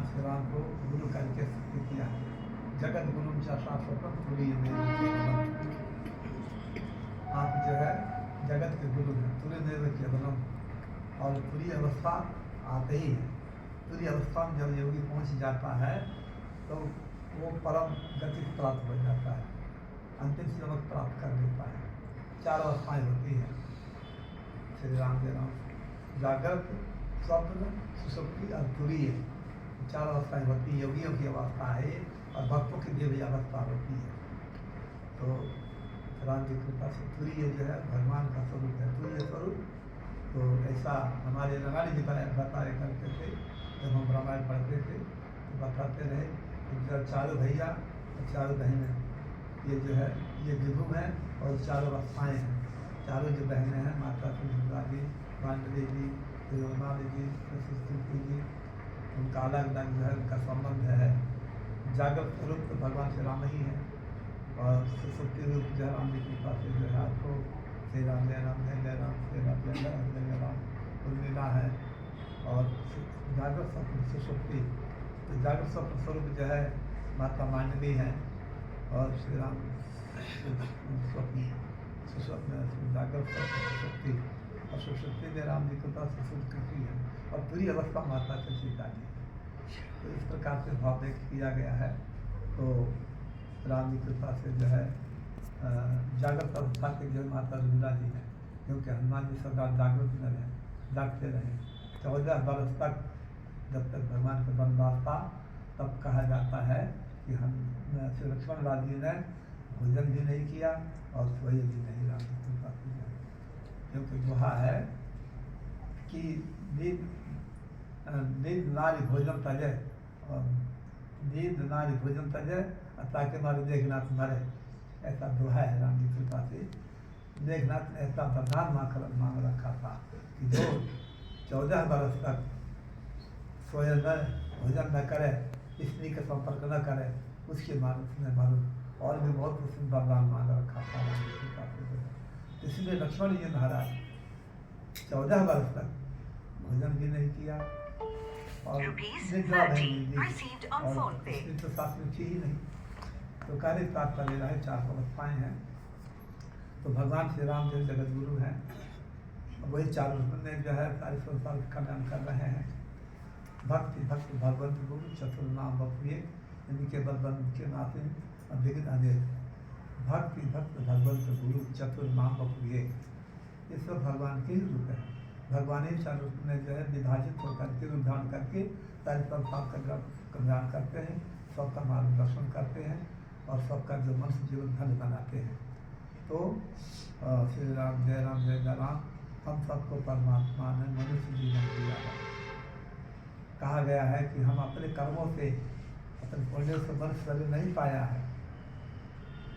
श्री राम को गुरु करके स्तुति किया। जगत गुरु शाश्वतम तुरीय आप जो है जगत के गुरु हैं, तुरीय देव केवलम। और तुरीय अवस्था आते ही है। तुरीय अवस्था में जब योगी पहुंच जाता है तो वो परम गति प्राप्त हो जाता है, अंतिम श्रीमत प्राप्त कर लेता है। चार अवस्थाएं होती हैं श्री राम के नाम, जागृत, स्वप्न, सुषुप्ति और तुरीय। चार अवस्थाएं होती हैं। योगियों की अवस्था है और भक्तों की दिव्य अवस्था होती है। तो राम की कृपा से तुरीय जो है भगवान का स्वरूप है, तुरीय स्वरूप। तो ऐसा हमारे रंगाली जी बताया करते थे, जब हम रामायण पढ़ते थे तो बताते रहे कि चारों भैया और चारों बहनें ये जो है ये विभु हैं और चारों अवस्थाएँ हैं। चारों जो बहनें हैं माता सुभद्रा जी, पांडवी जी, तिरुवनाली जी, सरस्वती जी, उनका अलग अलग जो है उनका संबंध है। जागृत स्वरूप तो भगवान श्री राम ही है और सुसुप्ति रूप जो राम जी की कृपा से जो है आपको श्री राम जय राम जय जय राम श्री राम जय राम जय राम उर्मिला है। और जागृत स्वप्न सुसुप्ति, तो जागृत स्वप्न स्वरूप जो है माता मांडवी है और श्री राम स्वप्न सुस्वप्न जागृत स्वप्न सुसुप्ति, और सुसुप्ति में राम जी कृपा से सुकृति है और पूरी अवस्था माता से सीता जी। तो इस प्रकार से भाव व्यक्त किया गया है। तो राम जी कृपा से जो है जागृत अवस्था के जो माता रुद्रा जी है, क्योंकि हनुमान जी सदा जागृत में रहे, जागते रहे 14 वर्ष तक, जब तक भगवान का वनवास था तब कहा जाता है कि हम श्री लक्ष्मण राज जी ने भोजन भी नहीं किया और सोए भी नहीं राम की कृपा की है। क्योंकि दुहा है कि नींद नारी भोजन तजे और नींद नारी भोजन तजे ताकि हमारे मेघनाथ मरे, ऐसा दुहा है राम की कृपा से। मेघनाथ ने ऐसा वरदान मांग रखा था कि जो 14 वर्ष तक सोए न, भोजन न करे, स्त्री का संपर्क न करे, उसके मालूम और भी बहुत उसने वरदान मांग रखा था राम की कृपा से। इसलिए लक्ष्मण जी महाराज 14 वर्ष तक भोजन भी नहीं किया और निद्रा भी नहीं दी, और इसमें तो शास्त्र थी ही नहीं। तो कार्य प्राप्त कर ले रहा है, 4 अवस्थाएँ हैं। तो भगवान श्री राम जो जगत गुरु हैं, वही 4 में जो है सारे संसार का कल्याण कर रहे हैं। भक्ति भक्त भगवंत गुरु चतुर्नाम बपुए, इनके बलबंध के नाते विघ्न अनेक। भक्ति भक्त भगवंत गुरु चतुर्नाम बपुए, ये सब भगवान के ही रूप है। भगवान ही 4 रूप में जो है विभाजित होकर के रूप धारण करके सारे संसार का कल्याण करते हैं, सबका मार्गदर्शन करते हैं और सबका जो मनुष्य जीवन धन्य बनाते हैं। तो श्री राम जय राम जय जय राम, हम सबको परमात्मा ने मनुष्य जीवन दिया है। कहा गया है कि हम अपने कर्मों से, अपने पुण्यों से मनुष्य शरीर नहीं पाया है,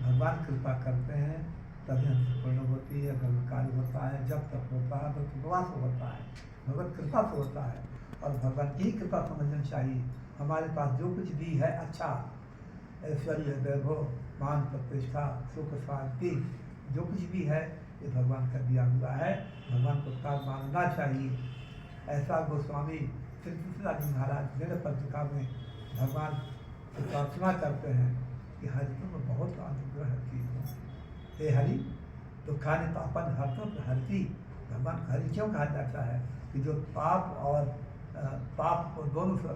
भगवान कृपा करते हैं तभी हमसे पुण्य होती है, धर्म कार्य होता है, जब तक होता है तो उपवास होता है, भगवत कृपा से होता है। और भगवान की कृपा समझनी चाहिए। हमारे पास जो कुछ भी है अच्छा, ऐश्वर्य वैभव मान प्रतिष्ठा सुख शांति जो कुछ भी है ये भगवान का दिया हुआ है, भगवान को उपकार मानना चाहिए। ऐसा गोस्वामी श्री तुलसीदास जी महाराज मेरे पत्रिका में भगवान से प्रार्थना करते हैं कि हरि तुम बहुत अनुग्रह की हो, हे हरि दुखानि पापन हरतुम हरति। भगवान हरि क्यों कहा जाता है कि जो पाप और पाप को दोनों से,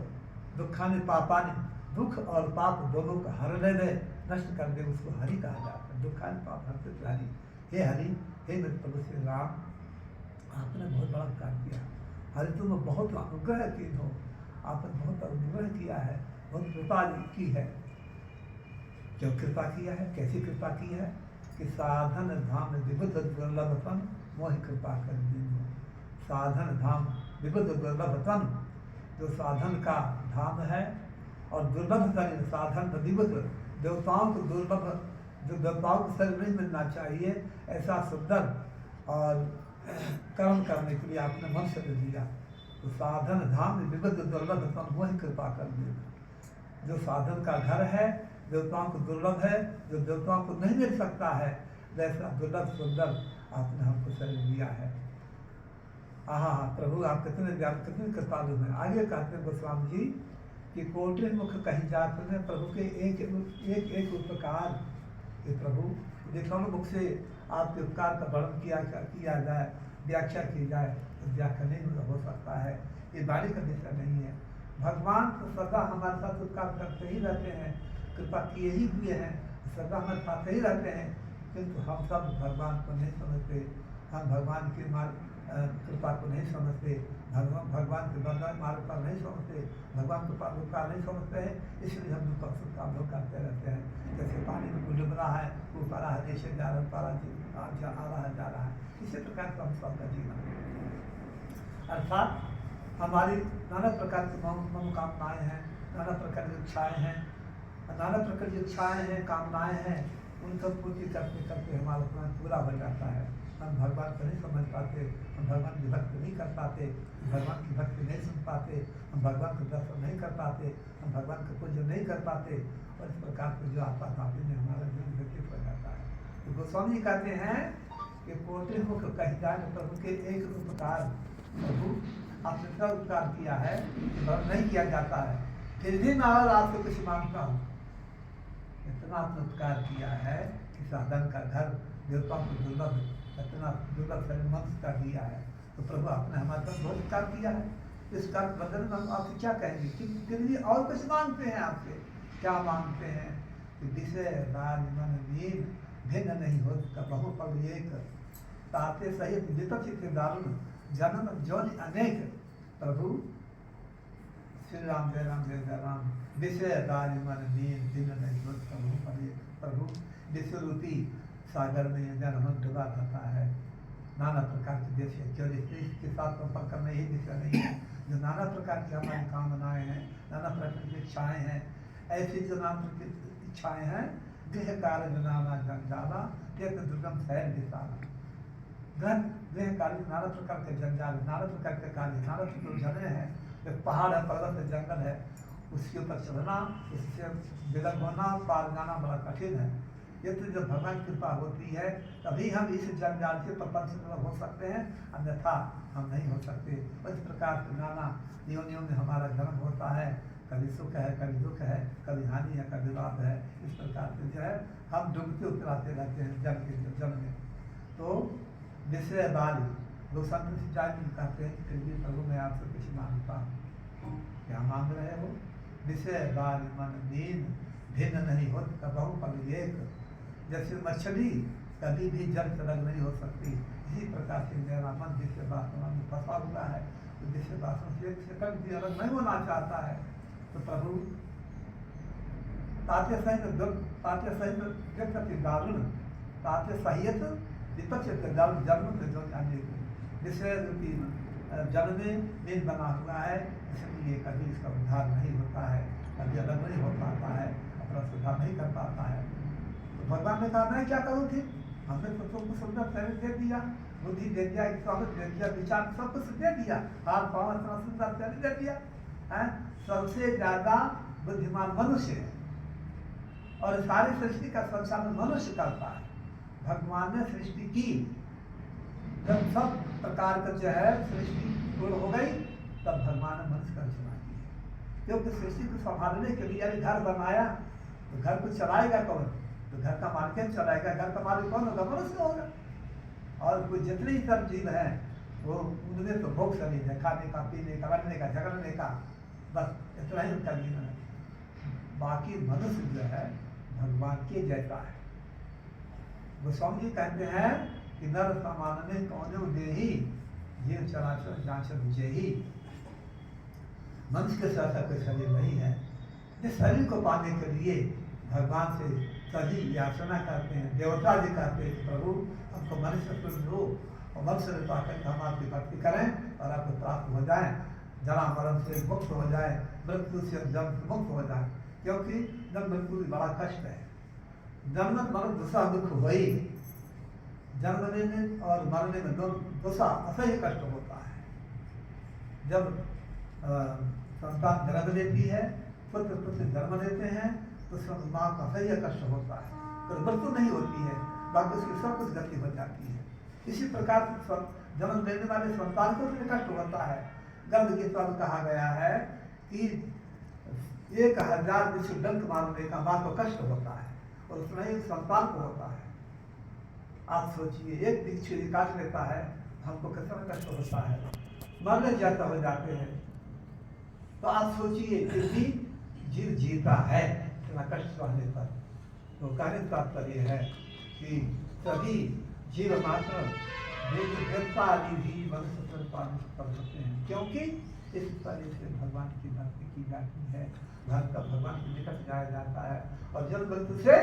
दुखानि पापानि, दुख और पाप दोनों को हर दे, नष्ट कर दे, उसको हरि कहा जाता है। दुखानि पाप हरते हरि, हे हरि, हे मेरे प्रभु श्री राम, आपने बहुत बड़ा कार्य किया, हरि तुम बहुत अनुग्रह की हो, आपने बहुत अनुग्रह किया है, बहुत कृपा की है। क्यों कृपा किया है, कैसी कृपा की है कि साधन धाम विबुध दुर्लभतम मोहि कृपा कर दीजिए। साधन धाम विबुध दुर्लभतम, जो साधन का धाम है और दुर्लभ का साधन विबुध, देवताओं को दुर्लभ, जो देवताओं को शरीर नहीं मिलना चाहिए, ऐसा सुंदर और कर्म करने के लिए आपने मनुष्य दे दिया। तो साधन धाम विविध दुर्लभ वही कृपा कर देगा। जो साधन का घर है, देवताओं को दुर्लभ है, जो देवताओं को नहीं मिल सकता है, वैसा दुर्लभ सुंदर आपने हमको शरीर दिया है। आहा प्रभु आप कितने ज्ञान, कितने कृपालु हैं। आगे कहते हैं गोस्वामी जी कि कोटि मुख कहीं जात में प्रभु के एक एक एक उपकार कि प्रभु देखो मुख से आपके उपकार का वर्णन किया जाए, व्याख्या की जाए तो व्याख्या नहीं हो सकता है, ये वाणी का विषय नहीं है। भगवान तो सदा हमारे साथ उपकार करते ही रहते हैं, कृपा किए ही हुए हैं, सदा हमारे साथ ही रहते हैं, किंतु हम सब भगवान को नहीं समझते, हम भगवान की कृपा को नहीं समझते, भगवान के मार्ग पर नहीं समझते, भगवान को उपकार नहीं समझते हैं, इसलिए हम दुख सुख का अनुभव करते रहते हैं। जैसे पानी में कोई डूब रहा है, वो पड़ा है नीचे जा रहा है, आ रहा है जा रहा है, इसी प्रकार का हम सबका जीवन। अर्थात हमारी नाना प्रकार की मनोकामनाएं हैं, नाना प्रकार की इच्छाएं हैं, नाना प्रकार की इच्छाएं हैं, कामनाएं हैं, उन सब पूर्ति करते करते हमारा plan पूरा हो जाता है। हम भगवान को नहीं समझ पाते, हम भगवान की भक्ति नहीं कर पाते, भगवान की भक्ति नहीं सुन पाते, हम भगवान को दर्शन नहीं कर पाते, हम भगवान को पूजन नहीं कर पाते, और इस प्रकार से जो आपा तापी में हमारा जीवन व्यतीत हो जाता है। तो गोस्वामी कहते हैं कि कोटि मुख कही जाए प्रभु के एक उपकार, प्रभु आपने इतना उपकार किया है नहीं किया जाता है, फिर भी मैं और आपसे कुछ मांगता हूँ। इतना आपने उपकार किया है कि साधन का घर देवताओं को दुर्लभ, इतना दुर्लभ मनुष्य का दिया है, तो प्रभु आपने हमारे साथ बहुत उपकार किया है। इस कार्य बदल में हम आपसे क्या कहेंगे कि फिर भी और कुछ मांगते हैं आपसे, क्या मांगते हैं कि विषय दान मन नींद भिन्न नहीं हो बहु पग एक, ताते सहित विपक्षित दारुण जन्म जौन अनेक। प्रभु श्री राम जय राम जय जय राम, विषय दान मन नींद भिन्न नहीं हो बहु पग एक। प्रभु विश्वरूपी सागर में जन्म डूबा रहता है, नाना प्रकार के विषय, जो के साथ संपर्क करना यही विषय नहीं है, जो नाना प्रकार की हमारी कामनाएं हैं, नाना प्रकार की इच्छाएं हैं, ऐसी जो नाना प्रकार की इच्छाएं हैं, गृह कार्य नाना जंजाला तीर्थ दुर्गम शहर विशाला। गृह कार्य नाना प्रकार के जंजाल, नाना प्रकार के कार्य, नाना प्रकार झरने हैं, जो पहाड़ है, पर्वत है, जंगल है, उसके ऊपर चढ़ना, उससे विलग होना, पार जाना बड़ा कठिन है। ये तो जब भगवान की कृपा होती है तभी हम इस जंजाल से प्रपंच हो सकते हैं, अन्यथा हम नहीं हो सकते। इस प्रकार से नाना योनियों में हमारा जन्म होता है, कभी सुख है, कभी दुख है, कभी हानि है, कभी लाभ है, इस प्रकार से जो है हम डूबते उतराते रहते हैं जन्म में। तो विषय बाली लोग संत कहते हैं फिर भी प्रभु मैं आपसे कुछ मांगता हूँ, क्या मांग रहे हो? विषय बाली मन नींद भिन्न नहीं हो बहु पग एक। जैसे मछली कभी भी जल से अलग नहीं हो सकती, इसी प्रकार से मेरा मन जिससे वासना में फंसा हुआ है, तो जिससे वासना से एक सेकंड भी अलग नहीं होना चाहता है, तो प्रभु ताते सहित व्यक्ति दारुण, ताते सहित विपक्ष जन्म से जो विषय रूपी जल में नींद बना हुआ है, इसलिए कभी इसका उद्धार नहीं होता है, कभी अलग नहीं हो पाता है, अपना सुधार नहीं कर पाता है। तो भगवान ने कहा मैं क्या करूँ थी, हमने तो तुमको सुंदर शरीर दे दिया, बुद्धि दे दिया, स्वागत दे दिया, विचार सब कुछ दे दिया, हाथ पाँव इतना सुंदर शरीर दे दिया है, सबसे ज्यादा बुद्धिमान मनुष्य है और सारी सृष्टि का संचालन मनुष्य करता है। भगवान ने सृष्टि की, जब सब प्रकार का जो है सृष्टि पूर्ण हो गई तब भगवान ने मनुष्य का रचना की, क्योंकि सृष्टि को संभालने के लिए यदि घर बनाया तो घर को चलाएगा कौन? तो घर का मालिक चलाएगा, घर का मालिक कौन होगा? मनुष्य होगा। और कुछ जितने ही सब जीव हैं वो उनमें तो भोग शरीर है, खाने का, पीने का, लड़ने का, झगड़ने का, बस इतना ही उनका जीवन है। बाकी मनुष्य जो है भगवान के जैसा है। गोस्वामी जी कहते हैं कि नर समान में कौन दे ही जीव चराचर जांचर विजय ही। मनुष्य के साथ कोई शरीर नहीं है, जिस शरीर को पाने के लिए भगवान से सभी याचना करते हैं, देवता जी कहते हैं प्रभु हमको मनुष्य स्वरूप दो और मनुष्य में पाकर हम आपकी भक्ति करें और आपको प्राप्त हो जाए, जरा मरण से मुक्त हो जाए, मृत्यु से जन्म से मुक्त हो जाए, क्योंकि जन्म मृत्यु बड़ा कष्ट है। जन्म मरण दूसरा दुख वही, जन्मने में और मरने में दूसरा असह्य कष्ट होता है। जब संतान जन्म लेती है, पुत्र जन्म लेते हैं तो माँ का असह्य कष्ट होता है, तो मृत्यु नहीं होती है, बाकी उसकी सब कुछ गति हो जाती है। इसी प्रकार जन्म लेने वाले संतान को भी कष्ट होता है। गर्भ के तब कहा गया है कि 1000 विश्व डंक मारने का माँ को कष्ट होता है और उसमें ही संतान को होता है। आप सोचिए, एक बिच्छू काट लेता है, हमको कितना कष्ट होता है, मरने जैसा हो जाते हैं। तो आप सोचिए कि भी जीव जीता है इतना कष्ट सहने पर। तो कहने का तात्पर्य है कि सभी जीव मात्र देवता आदि भी मनुष्य पालन कर सकते हैं, क्योंकि इस तरह से भगवान की भक्ति की जाती है, भक्त भगवान के निकट जाया जाता है और जन्म मृत्यु से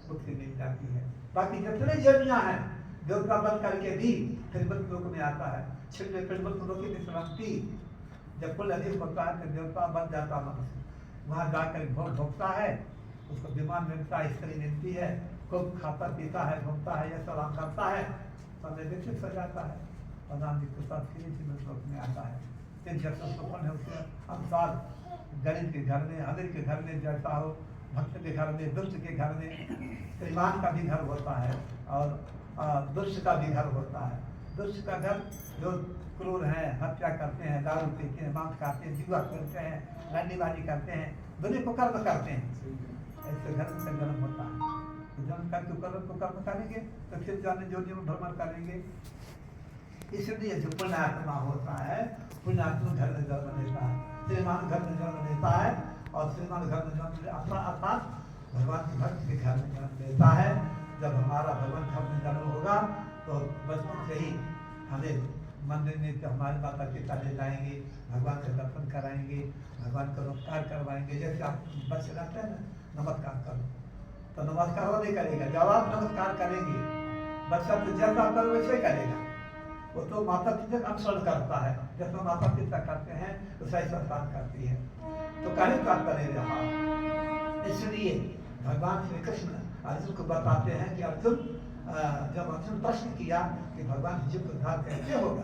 मुक्ति मिल जाती है। बाकी जितने जन्मियाँ हैं देवता बन करके भी फिर मृत्यु लोक में आता है, छिन्न फिर मृत्यु लोक की विश्रांति। जब कुल अधिक होता है तो देवता बन जाता मनुष्य, वहाँ जाकर भोग भोगता है, उसको विमान मिलता है, स्त्री मिलती है, खूब खाता पीता है, घूमता है, यह सलाम करता है, समय विकसित हो जाता है और नाम जी के साथ फिर इसी मृत्यु में आता है। फिर जब सुपन है उसके अनुसार गरीब के घर में, अमीर के घर में जैसा हो, भक्त के घर में, दुष्ट के घर में, श्रीमान का भी घर होता है और दुष्ट का भी घर होता है। दुष्ट का घर जो क्रूर हैं, हत्या करते हैं, दारू पीते हैं, मांस खाते हैं, जुआ खेलते हैं, लड़नीबाजी करते हैं, दुनिया को कर्म करते हैं, ऐसे घर में जन्म होता है। तो जन्म करके कर्म करेंगे तो फिर जाने जो जीवन भ्रमण करेंगे। इसलिए जो पुण्यात्मा होता है, पुण्यात्मा घर में जन्म लेता है, श्रीमान घर में जन्म लेता है और श्रीमान घर में जन्म अर्थात भगवान की भक्त के घर में जन्म लेता है। जब हमारा भगवान घर में जन्म होगा तो बचपन से ही हमें मंदिर में तो हमारे माता पिता ले जाएंगे, भगवान के दर्शन कराएंगे, भगवान का नमस्कार करवाएंगे। जैसे आप बच्चे रहते हैं ना, नमस्कार करो, तो नमस्कार वो नहीं करेगा। जब आप नमस्कार करेंगे, बच्चा तो जैसा आप करो वैसे करेगा, वो तो माता पिता का अनुसरण करता है, जैसा माता पिता करते हैं वैसा ही संस्कार करती है। तो कार्य प्राप्त करेगा। इसलिए भगवान श्री कृष्ण अर्जुन को बताते हैं कि अर्जुन, जब अर्जुन प्रश्न किया कि भगवान जीव का उद्धार कैसे होगा,